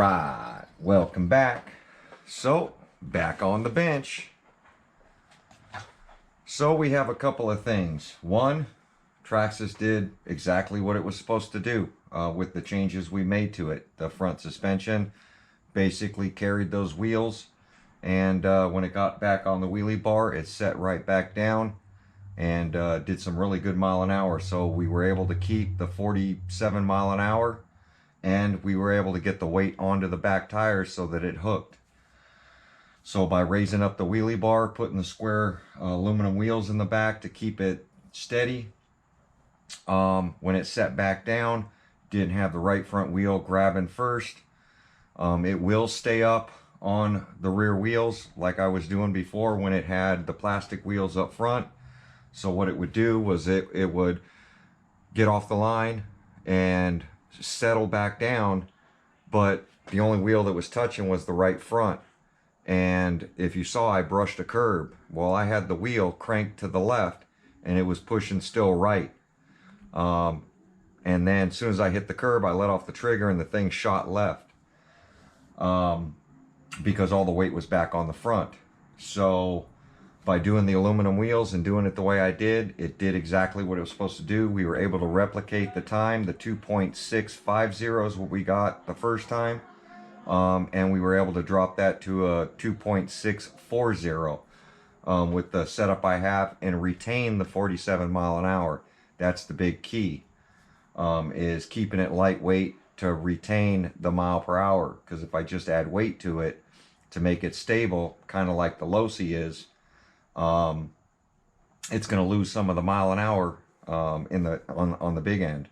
right, welcome back. So, back on the bench. So we have a couple of things. One, Traxxas did exactly what it was supposed to do with the changes we made to it. The front suspension basically carried those wheels, and when it got back on the wheelie bar, it set right back down and did some really good mile an hour. So we were able to keep the 47 mile an hour, and we were able to get the weight onto the back tires so that it hooked. So by raising up the wheelie bar, putting the square aluminum wheels in the back to keep it steady, when it set back down, didn't have the right front wheel grabbing first. It will stay up on the rear wheels like I was doing before when it had the plastic wheels up front. So what it would do was it would get off the line and settle back down, but the only wheel that was touching was the right front. And if you saw, I brushed a curb. Well, I had the wheel cranked to the left and it was pushing still right. And then as soon as I hit the curb, I let off the trigger and the thing shot left, because all the weight was back on the front. So by doing the aluminum wheels and doing it the way I did, it did exactly what it was supposed to do. We were able to replicate the time. The 2.650 is what we got the first time. And we were able to drop that to a 2.640 with the setup I have, and retain the 47 mile an hour. That's the big key, is keeping it lightweight to retain the mile per hour. Because if I just add weight to it to make it stable, kind of like the Losi is, it's going to lose some of the mile an hour on the big end,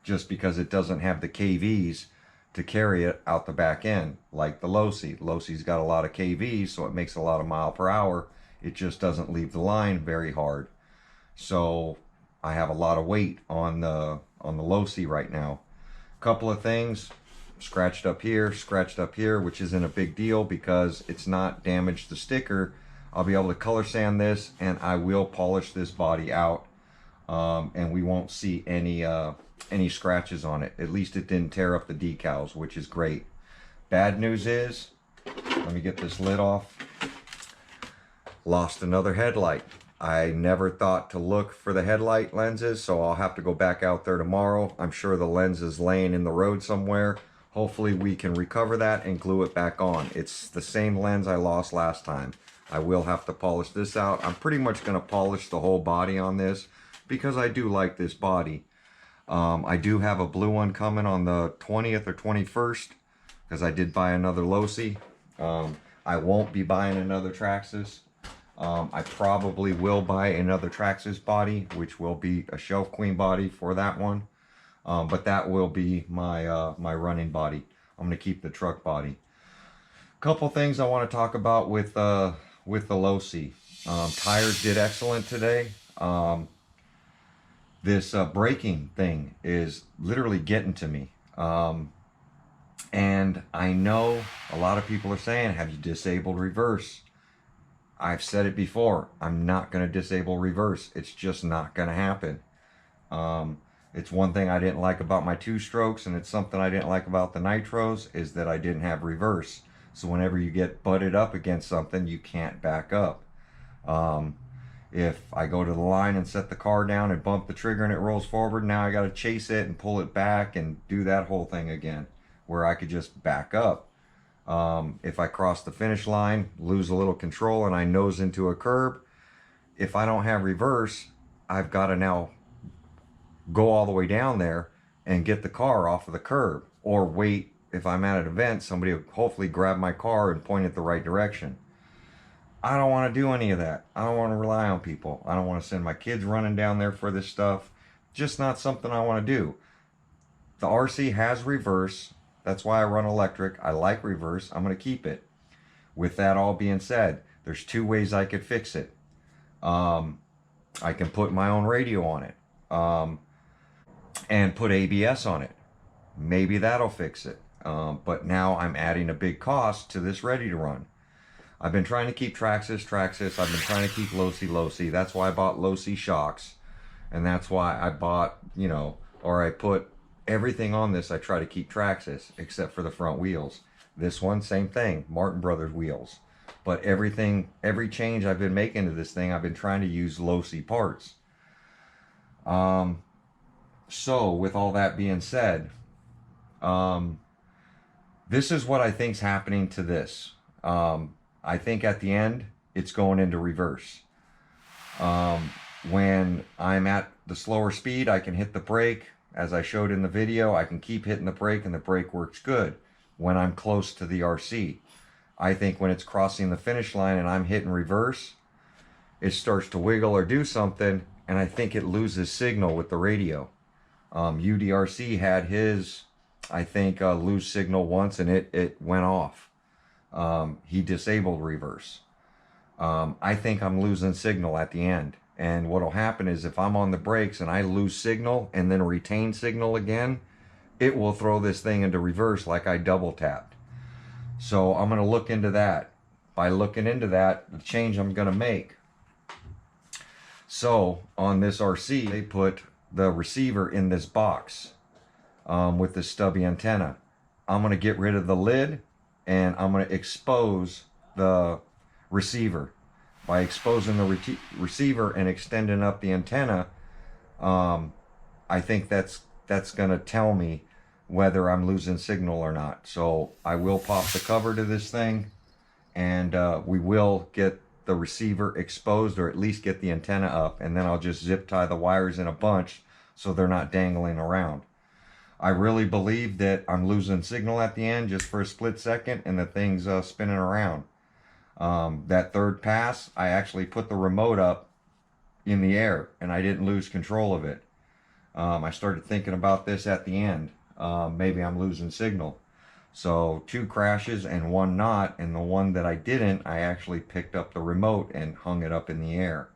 just because it doesn't have the KVs to carry it out the back end like the Losi. Losi's got a lot of KVs, so it makes a lot of mile per hour. It just doesn't leave the line very hard. So I have a lot of weight on the Losi right now. Couple of things, scratched up here, which isn't a big deal because it's not damaged the sticker. I'll be able to color sand this, and I will polish this body out, and we won't see any scratches on it. At least it didn't tear up the decals, which is great. Bad news is, let me get this lid off, lost another headlight. I never thought to look for the headlight lenses, so I'll have to go back out there tomorrow. I'm sure the lens is laying in the road somewhere. Hopefully we can recover that and glue it back on. It's the same lens I lost last time. I will have to polish this out. I'm pretty much going to polish the whole body on this because I do like this body. I do have a blue one coming on the 20th or 21st because I did buy another Losi. I won't be buying another Traxxas. I probably will buy another Traxxas body, which will be a Shelf Queen body for that one. But that will be my my running body. I'm going to keep the truck body. Couple things I want to talk about with the Losi. Tires did excellent today. This braking thing is literally getting to me. And I know a lot of people are saying, have you disabled reverse? I've said it before, I'm not going to disable reverse. It's just not going to happen. It's one thing I didn't like about my two-strokes, and it's something I didn't like about the nitros, is that I didn't have reverse. So whenever you get butted up against something, you can't back up. If I go to the line and set the car down and bump the trigger and it rolls forward, now I got to chase it and pull it back and do that whole thing again, where I could just back up. If I cross the finish line, lose a little control, and I nose into a curb, if I don't have reverse, I've got to now go all the way down there and get the car off of the curb, or wait. If I'm at an event, somebody will hopefully grab my car and point it the right direction. I don't want to do any of that. I don't want to rely on people. I don't want to send my kids running down there for this stuff. Just not something I want to do. The RC has reverse. That's why I run electric. I like reverse. I'm going to keep it. With that all being said, there's two ways I could fix it. I can put my own radio on it, and put ABS on it. Maybe that'll fix it. But now I'm adding a big cost to this ready to run. I've been trying to keep Traxxas. I've been trying to keep Losi. That's why I bought Losi shocks. And that's why I bought, or I put everything on this. I try to keep Traxxas except for the front wheels. This one, same thing, Martin Brothers wheels. But every change I've been making to this thing, I've been trying to use Losi parts. So with all that being said, this is what I think's happening to this. I think at the end, it's going into reverse. When I'm at the slower speed, I can hit the brake. As I showed in the video, I can keep hitting the brake and the brake works good when I'm close to the RC. I think when it's crossing the finish line and I'm hitting reverse, it starts to wiggle or do something, and I think it loses signal with the radio. UDRC had his, I think, lose signal once, and it went off. He disabled reverse. I think I'm losing signal at the end. And what'll happen is if I'm on the brakes and I lose signal and then retain signal again, it will throw this thing into reverse like I double tapped. So I'm going to look into that. By looking into that, the change I'm going to make. So on this RC, they put the receiver in this box with the stubby antenna. I'm going to get rid of the lid and I'm going to expose the receiver. By exposing the receiver and extending up the antenna, I think that's going to tell me whether I'm losing signal or not. So I will pop the cover to this thing, and we will get the receiver exposed, or at least get the antenna up, and then I'll just zip tie the wires in a bunch so they're not dangling around. I really believe that I'm losing signal at the end just for a split second, and the thing's spinning around. That third pass, I actually put the remote up in the air and I didn't lose control of it. I started thinking about this at the end. Maybe I'm losing signal. So 2 crashes and 1 not, and the one that I didn't, I actually picked up the remote and hung it up in the air.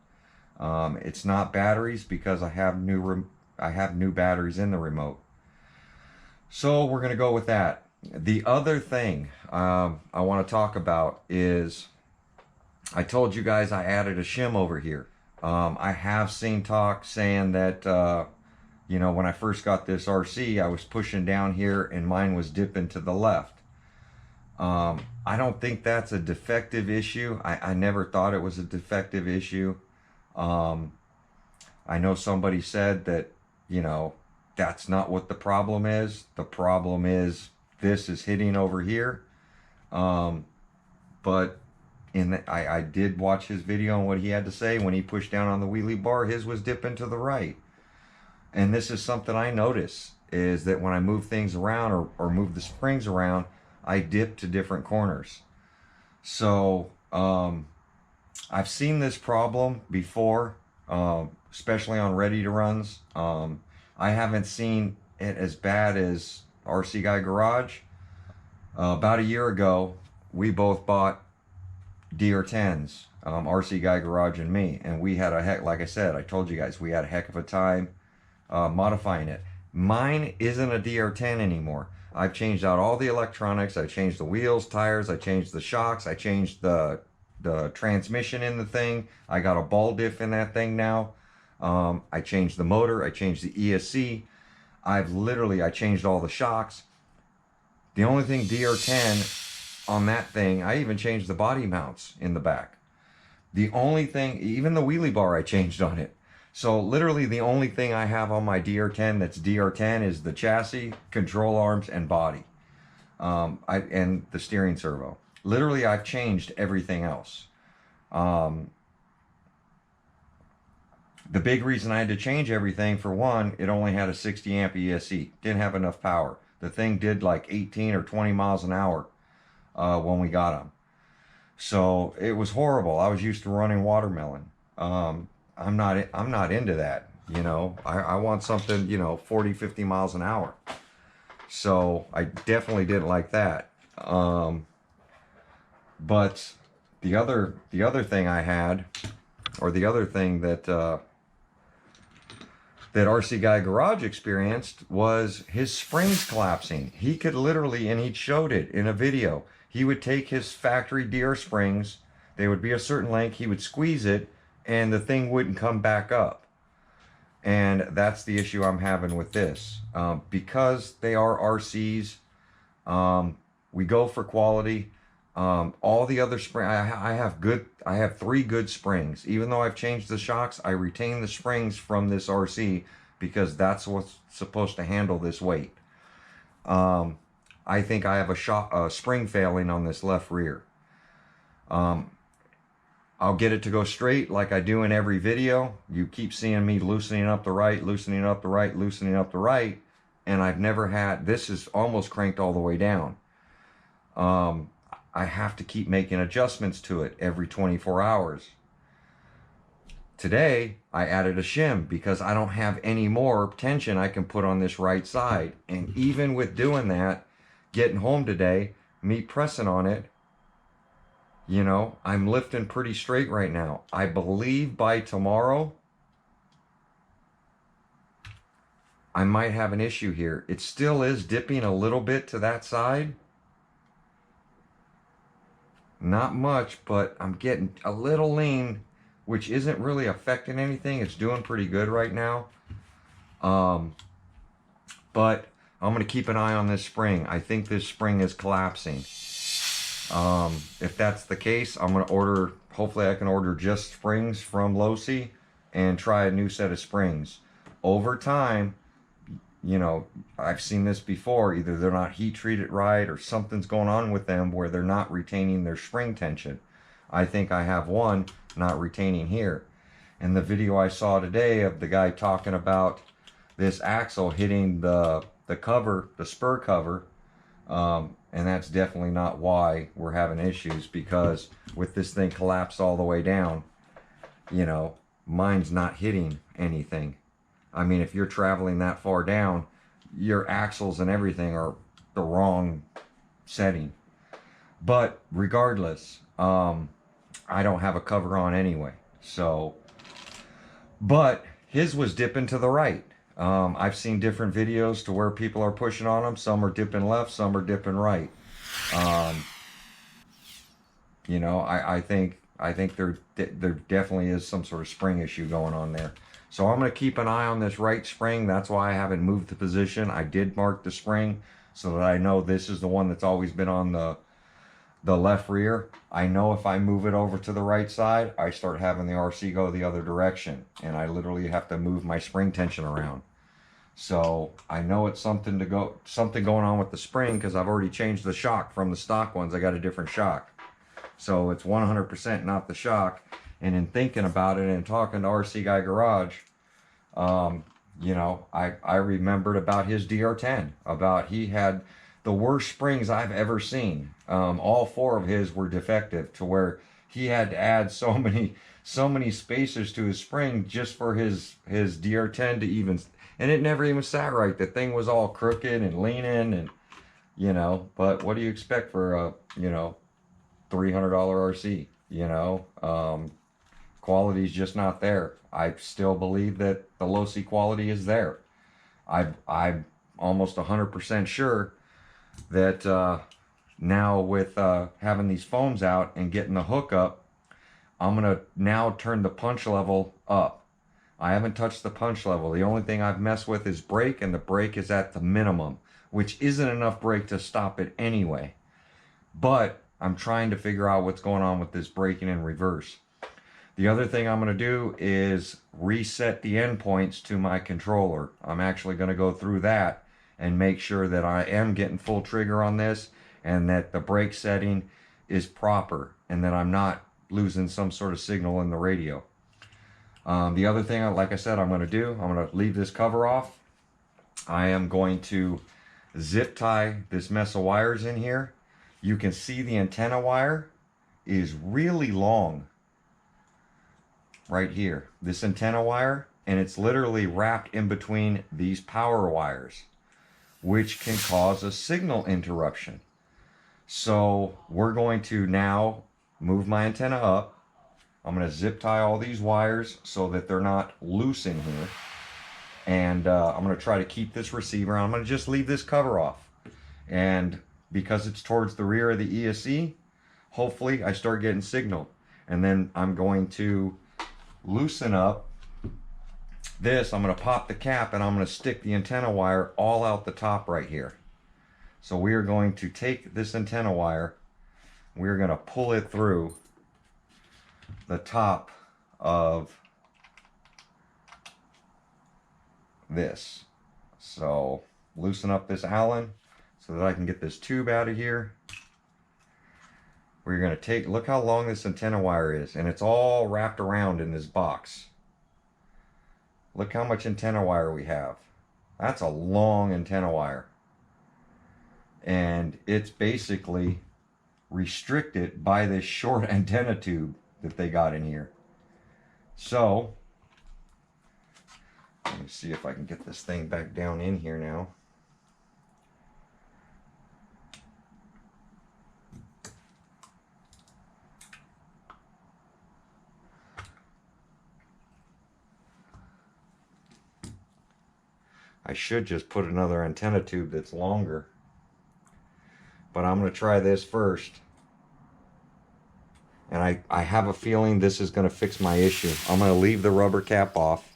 It's not batteries because I have new batteries in the remote. So we're going to go with that. The other thing I want to talk about is, I told you guys I added a shim over here. I have seen talk saying that, you know, when I first got this RC, I was pushing down here and mine was dipping to the left. I don't think that's a defective issue. I never thought it was a defective issue. I know somebody said that, you know, that's not what the problem is. The problem is this is hitting over here. But I did watch his video and what he had to say. When he pushed down on the wheelie bar, his was dipping to the right. And this is something I notice, is that when I move things around or move the springs around, I dip to different corners. So I've seen this problem before, especially on ready to runs. I haven't seen it as bad as RC Guy Garage. About a year ago, we both bought DR10s, RC Guy Garage and me, and we had like I said, I told you guys, we had a heck of a time modifying it. Mine isn't a DR10 anymore. I've changed out all the electronics. I changed the wheels, tires, I changed the shocks, I changed the transmission in the thing. I got a ball diff in that thing now. I changed the motor, I changed the ESC. I changed all the shocks. The only thing DR10 on that thing, I even changed the body mounts in the back. The only thing, even the wheelie bar I changed on it. So literally the only thing I have on my DR10 that's DR10 is the chassis, control arms, and body. And the steering servo. Literally I've changed everything else. The big reason I had to change everything, for one, it only had a 60 amp ESC. Didn't have enough power. The thing did like 18 or 20 miles an hour when we got them. So it was horrible. I was used to running watermelon. I'm not into that. You know, I want something, you know, 40, 50 miles an hour. So I definitely didn't like that. But the other thing I had, or the other thing that that RC Guy Garage experienced, was his springs collapsing. He could literally, and he showed it in a video, he would take his factory DR springs, they would be a certain length, he would squeeze it, and the thing wouldn't come back up. And that's the issue I'm having with this. Because they are RCs, We go for quality. All the other spring, I have 3 good springs. Even though I've changed the shocks, I retain the springs from this RC because that's what's supposed to handle this weight. I think I have a spring failing on this left rear. I'll get it to go straight like I do in every video. You keep seeing me loosening up the right, loosening up the right, loosening up the right, and I've never had, this is almost cranked all the way down. I have to keep making adjustments to it every 24 hours. Today, I added a shim because I don't have any more tension I can put on this right side. And even with doing that, getting home today, me pressing on it, you know, I'm lifting pretty straight right now. I believe by tomorrow, I might have an issue here. It still is dipping a little bit to that side. Not much, but I'm getting a little lean, which isn't really affecting anything. It's doing pretty good right now. But I'm going to keep an eye on this spring. I think this spring is collapsing. If that's the case, I'm going to order, hopefully I can order just springs from Losi and try a new set of springs. Over time, you know, I've seen this before, either they're not heat treated right or something's going on with them where they're not retaining their spring tension. I think I have one not retaining here. And the video I saw today of the guy talking about this axle hitting the cover, the spur cover, and that's definitely not why we're having issues, because with this thing collapsed all the way down, you know, mine's not hitting anything. I mean, if you're traveling that far down, your axles and everything are the wrong setting. But regardless, I don't have a cover on anyway. So, but his was dipping to the right. I've seen different videos to where people are pushing on them. Some are dipping left, some are dipping right. You know, I think there definitely is some sort of spring issue going on there. So I'm going to keep an eye on this right spring. That's why I haven't moved the position. I did mark the spring so that I know this is the one that's always been on the left rear. I know if I move it over to the right side, I start having the RC go the other direction, and I literally have to move my spring tension around. So I know it's something going on with the spring, because I've already changed the shock from the stock ones. I got a different shock. So it's 100% not the shock. And in thinking about it and talking to RC Guy Garage, you know, I remembered about his DR10, about he had the worst springs I've ever seen. All 4 of his were defective, to where he had to add so many spacers to his spring just for his DR10 to even, and it never even sat right. The thing was all crooked and leaning, and you know, but what do you expect for a, you know, $300 RC, you know? Quality's just not there. I still believe that the Losi quality is there. I'm almost 100% sure that now with having these foams out and getting the hook up, I'm going to now turn the punch level up. I haven't touched the punch level. The only thing I've messed with is brake, and the brake is at the minimum, which isn't enough brake to stop it anyway. But I'm trying to figure out what's going on with this braking in reverse. The other thing I'm going to do is reset the endpoints to my controller. I'm actually going to go through that and make sure that I am getting full trigger on this, and that the brake setting is proper, and that I'm not losing some sort of signal in the radio. The other thing, like I said, I'm going to do, I'm going to leave this cover off. I am going to zip tie this mess of wires in here. You can see the antenna wire is really long right here. This antenna wire, and it's literally wrapped in between these power wires, which can cause a signal interruption. So we're going to now move my antenna up. I'm going to zip tie all these wires so that they're not loose in here. And I'm going to try to keep this receiver. I'm going to just leave this cover off. And because it's towards the rear of the ESC, hopefully I start getting signal. And then I'm going to loosen up this. I'm going to pop the cap, and I'm going to stick the antenna wire all out the top right here. So we are going to take this antenna wire, we're going to pull it through the top of this. So loosen up this Allen so that I can get this tube out of here. We're going to take, look how long this antenna wire is, and it's all wrapped around in this box. Look how much antenna wire we have. That's a long antenna wire. And it's basically restricted by this short antenna tube that they got in here. So, let me see if I can get this thing back down in here now. I should just put another antenna tube that's longer, but I'm going to try this first. And I have a feeling this is going to fix my issue. I'm going to leave the rubber cap off.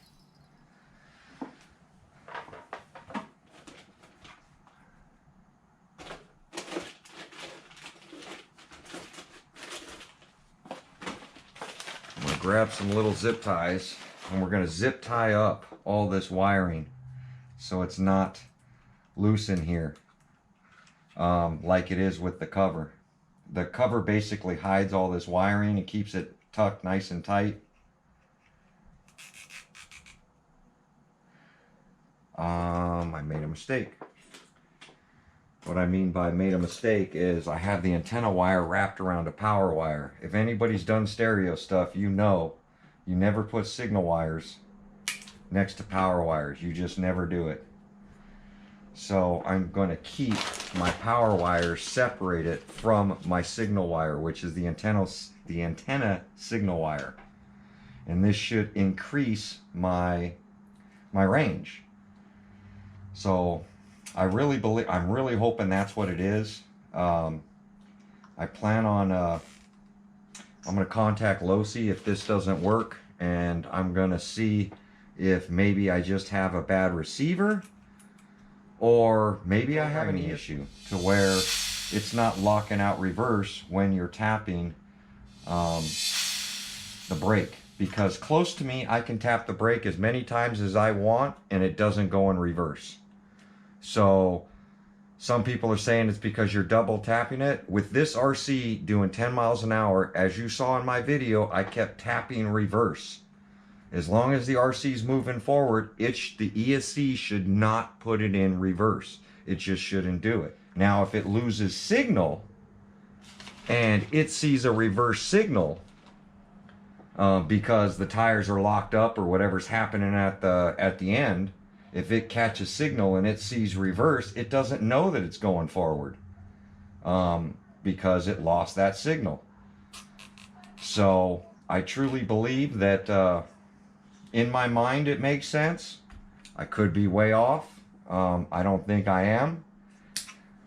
I'm going to grab some little zip ties, and we're going to zip tie up all this wiring so it's not loose in here like it is with the cover. The cover basically hides all this wiring and keeps it tucked nice and tight. I made a mistake. What I mean by made a mistake is I have the antenna wire wrapped around a power wire. If anybody's done stereo stuff, you know you never put signal wires next to power wires. You just never do it. So I'm going to keep my power wires separated from my signal wire, which is the antenna signal wire. And this should increase my range. So I'm really hoping that's what it is. I plan on I'm going to contact Losi if this doesn't work, and I'm going to see if maybe I just have a bad receiver, or maybe I have any issue to where it's not locking out reverse when you're tapping the brake. Because close to me, I can tap the brake as many times as I want and it doesn't go in reverse. So some people are saying it's because you're double tapping it. With this RC doing 10 miles an hour, as you saw in my video, I kept tapping reverse. As long as the RC is moving forward, the ESC should not put it in reverse. It just shouldn't do it. Now, if it loses signal and it sees a reverse signal because the tires are locked up or whatever's happening at the end, if it catches signal and it sees reverse, it doesn't know that it's going forward because it lost that signal. So I truly believe that in my mind it makes sense. I could be way off. I don't think I am.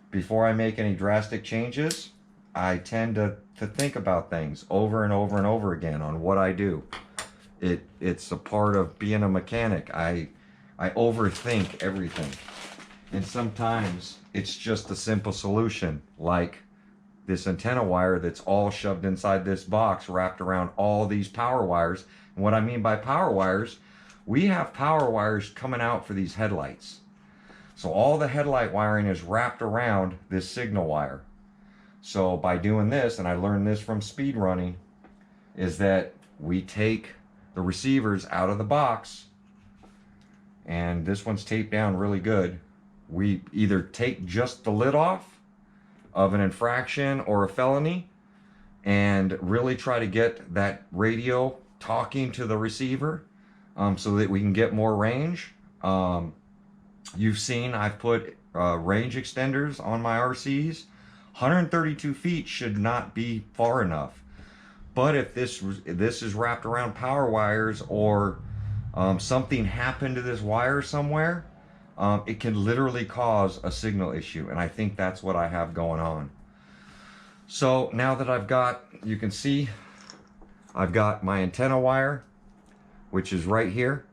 Before I make any drastic changes, I tend to think about things over and over and over again on what I do. It's a part of being a mechanic. I overthink everything. And sometimes it's just a simple solution, like this antenna wire that's all shoved inside this box, wrapped around all these power wires. And what I mean by power wires, we have power wires coming out for these headlights. So all the headlight wiring is wrapped around this signal wire. So by doing this, and I learned this from speed running, is that we take the receivers out of the box, and this one's taped down really good. We either take just the lid off of an infraction or a felony and really try to get that radio talking to the receiver so that we can get more range. You've seen I've put range extenders on my RCs. 132 feet should not be far enough. But if this is wrapped around power wires, or something happened to this wire somewhere, it can literally cause a signal issue, and I think that's what I have going on. So now that I've got, you can see, I've got my antenna wire, which is right here,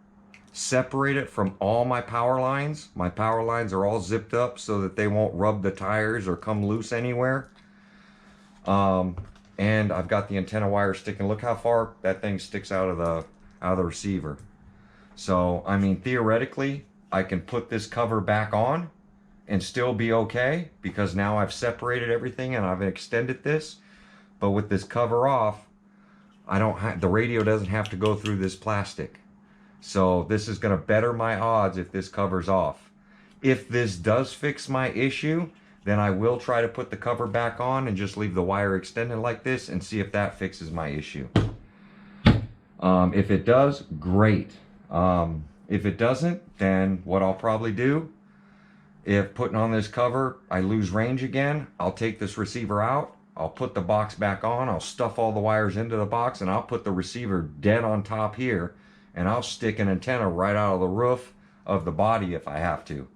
separate it from all my power lines. My power lines are all zipped up so that they won't rub the tires or come loose anywhere. And I've got the antenna wire sticking. Look how far that thing sticks out of the receiver. So, I mean, theoretically, I can put this cover back on and still be okay, because now I've separated everything and I've extended this. But with this cover off, the radio doesn't have to go through this plastic. So this is going to better my odds if this cover's off. If this does fix my issue, then I will try to put the cover back on and just leave the wire extended like this and see if that fixes my issue. If it does, great. If it doesn't, then what I'll probably do, if putting on this cover, I lose range again, I'll take this receiver out, I'll put the box back on, I'll stuff all the wires into the box, and I'll put the receiver dead on top here, and I'll stick an antenna right out of the roof of the body if I have to.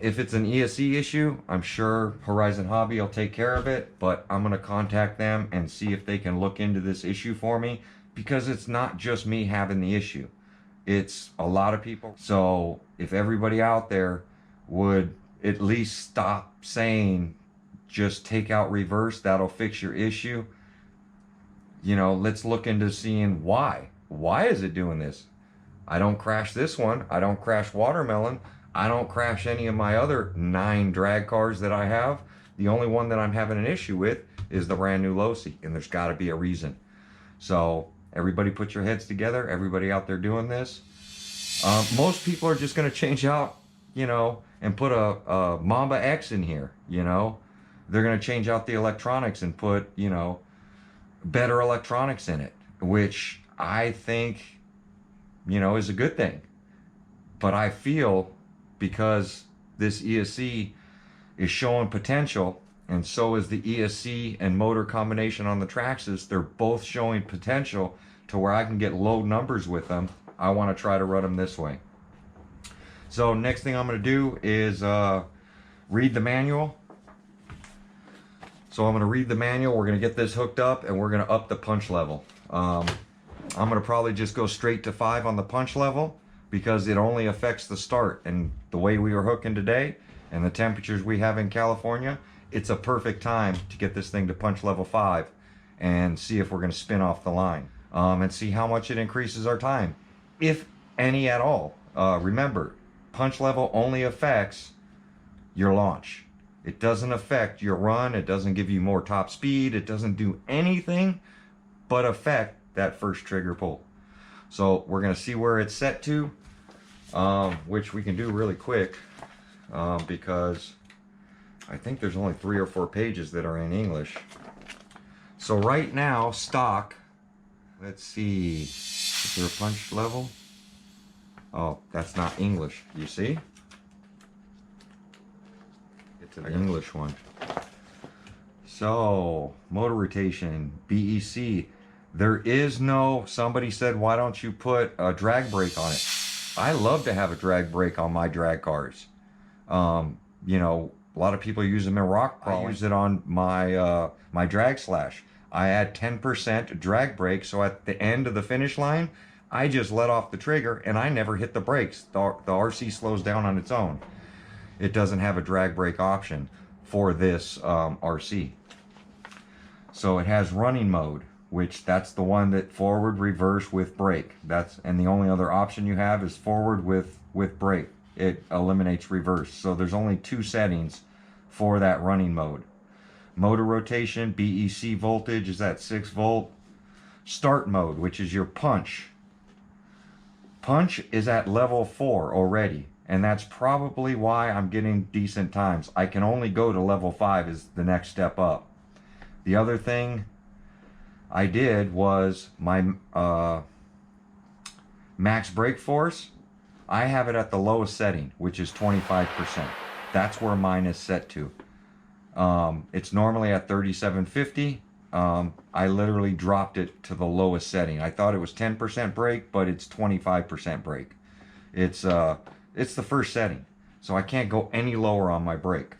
If it's an ESC issue, I'm sure Horizon Hobby will take care of it, but I'm going to contact them and see if they can look into this issue for me, because it's not just me having the issue. It's a lot of people. So if everybody out there would at least stop saying, just take out reverse, that'll fix your issue. You know, let's look into seeing why. Why is it doing this? I don't crash this one. I don't crash Watermelon. I don't crash any of my other 9 drag cars that I have. The only one that I'm having an issue with is the brand new Losi, and there's got to be a reason. So everybody put your heads together. Everybody out there doing this. Most people are just going to change out, you know, and put a Mamba X in here, you know. They're going to change out the electronics and put, you know, better electronics in it, which I think, you know, is a good thing. But I feel, because this ESC is showing potential, and so is the ESC and motor combination on the Traxxas, they're both showing potential to where I can get low numbers with them. I want to try to run them this way. So next thing I'm going to do is read the manual. So I'm going to read the manual. We're going to get this hooked up, and we're going to up the punch level. I'm going to probably just go straight to 5 on the punch level, because it only affects the start. And the way we were hooking today and the temperatures we have in California, it's a perfect time to get this thing to punch level 5 and see if we're going to spin off the line, and see how much it increases our time, if any at all. Remember, punch level only affects your launch. It doesn't affect your run. It doesn't give you more top speed. It doesn't do anything but affect that first trigger pull. So we're going to see where it's set to, which we can do really quick, because I think there's only 3 or 4 pages that are in English. So right now, stock, let's see, is there a punch level? Oh, that's not English, you see? It's an English one. So, motor rotation, BEC. There is no, somebody said, why don't you put a drag brake on it? I love to have a drag brake on my drag cars. You know, a lot of people use them in rock crawling. I use it on my my drag slash. I add 10% drag brake, so at the end of the finish line, I just let off the trigger and I never hit the brakes. The RC slows down on its own. It doesn't have a drag brake option for this RC. So it has running mode, which that's the one that forward, reverse with brake. And the only other option you have is forward with brake. It eliminates reverse. So there's only 2 settings for that running mode. Motor rotation, BEC voltage is at 6 volt. Start mode, which is your punch. Punch is at level 4 already, and that's probably why I'm getting decent times. I can only go to level 5 is the next step up. The other thing I did was my max brake force. I have it at the lowest setting, which is 25%. That's where mine is set to. It's normally at 3750. I literally dropped it to the lowest setting. I thought it was 10% brake, but it's 25% brake. It's the first setting, so I can't go any lower on my brake.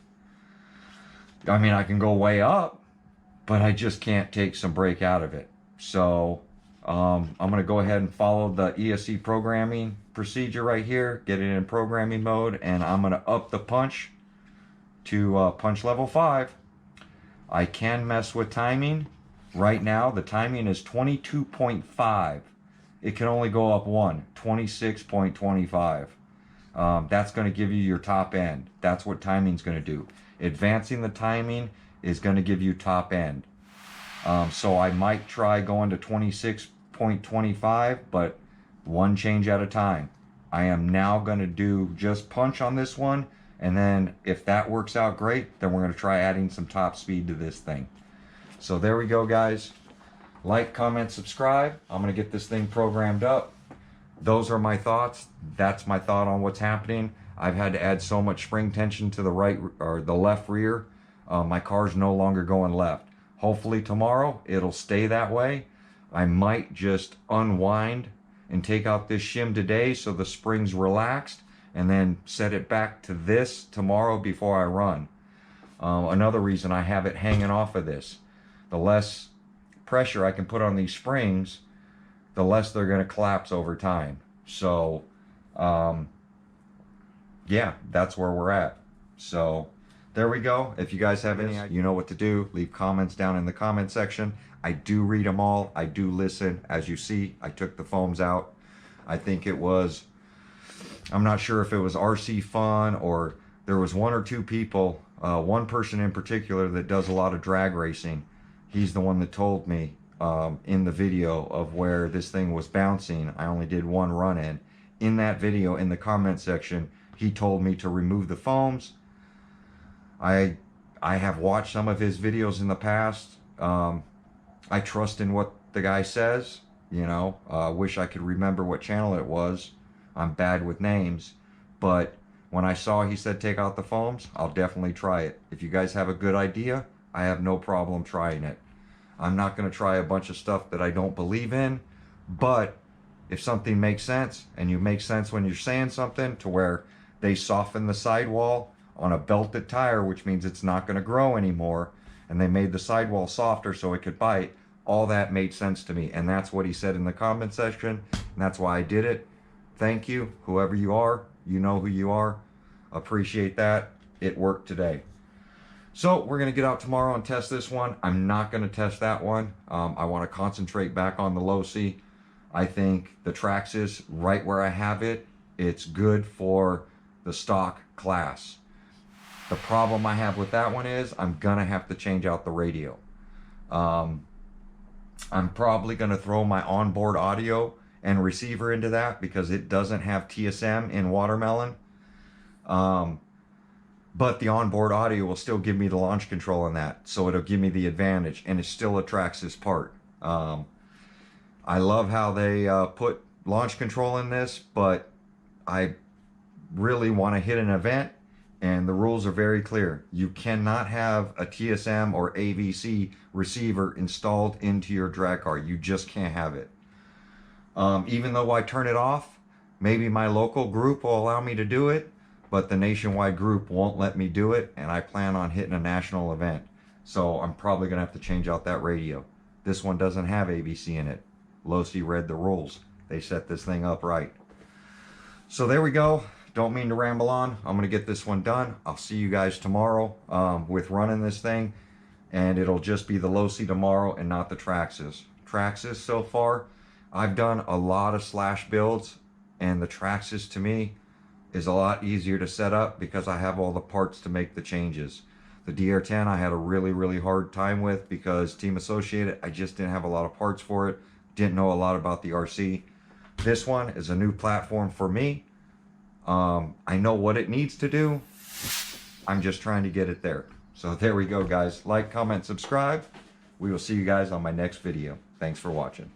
I mean, I can go way up, but I just can't take some brake out of it. So I'm going to go ahead and follow the ESC programming procedure right here, get it in programming mode, and I'm going to up the punch to punch level 5. I can mess with timing. Right now, the timing is 22.5. It can only go up one, 26.25. That's going to give you your top end. That's what timing's going to do. Advancing the timing is going to give you top end. So I might try going to 26.25, but one change at a time. I am now going to do just punch on this one, and then if that works out great, then we're going to try adding some top speed to this thing. So there we go, guys. Like, comment, subscribe. I'm going to get this thing programmed up. Those are my thoughts. That's my thought on what's happening. I've had to add so much spring tension to the right or the left rear. My car's no longer going left. Hopefully tomorrow it'll stay that way. I might just unwind and take out this shim today so the spring's relaxed, and then set it back to this tomorrow before I run. Another reason I have it hanging off of this, the less pressure I can put on these springs, the less they're going to collapse over time. So yeah, that's where we're at. So there we go. If you guys have any, you know what to do. Leave comments down in the comment section. I do read them all. I do listen. As you see, I took the foams out. I think it was, I'm not sure if it was RC Fun or there was one or two people, one person in particular that does a lot of drag racing. He's the one that told me in the video of where this thing was bouncing. I only did one run in. In that video, in the comment section, he told me to remove the foams. I have watched some of his videos in the past. I trust in what the guy says. You know, wish I could remember what channel it was. I'm bad with names. But when I saw he said take out the foams, I'll definitely try it. If you guys have a good idea, I have no problem trying it. I'm not going to try a bunch of stuff that I don't believe in. But if something makes sense, and you make sense when you're saying something to where they soften the sidewall on a belted tire, which means it's not going to grow anymore, and they made the sidewall softer so it could bite, all that made sense to me. And that's what he said in the comment section, and that's why I did it. Thank you, whoever you are. You know who you are. Appreciate that. It worked today. So we're going to get out tomorrow and test this one. I'm not going to test that one. I want to concentrate back on the Losi. I think the Traxxas, right where I have it, it's good for the stock class. The problem I have with that one is I'm going to have to change out the radio. I'm probably going to throw my onboard audio and receiver into that because it doesn't have TSM in Watermelon. But the onboard audio will still give me the launch control on that. So it'll give me the advantage, and it's still a Traxxas part. I love how they put launch control in this, but I really want to hit an event, and the rules are very clear. You cannot have a TSM or AVC receiver installed into your drag car. You just can't have it. Even though I turn it off, maybe my local group will allow me to do it, but the nationwide group won't let me do it, and I plan on hitting a national event. So I'm probably going to have to change out that radio. This one doesn't have AVC in it. Losi read the rules. They set this thing up right. So there we go. Don't mean to ramble on. I'm going to get this one done. I'll see you guys tomorrow with running this thing, and it'll just be the Losi tomorrow and not the Traxxas. Traxxas so far, I've done a lot of slash builds, and the Traxxas to me is a lot easier to set up because I have all the parts to make the changes. The DR10 I had a really hard time with because Team Associated, I just didn't have a lot of parts for it. Didn't know a lot about the RC. This one is a new platform for me. I know what it needs to do. I'm just trying to get it there. So there we go, guys. Like, comment, subscribe. We will see you guys on my next video. Thanks for watching.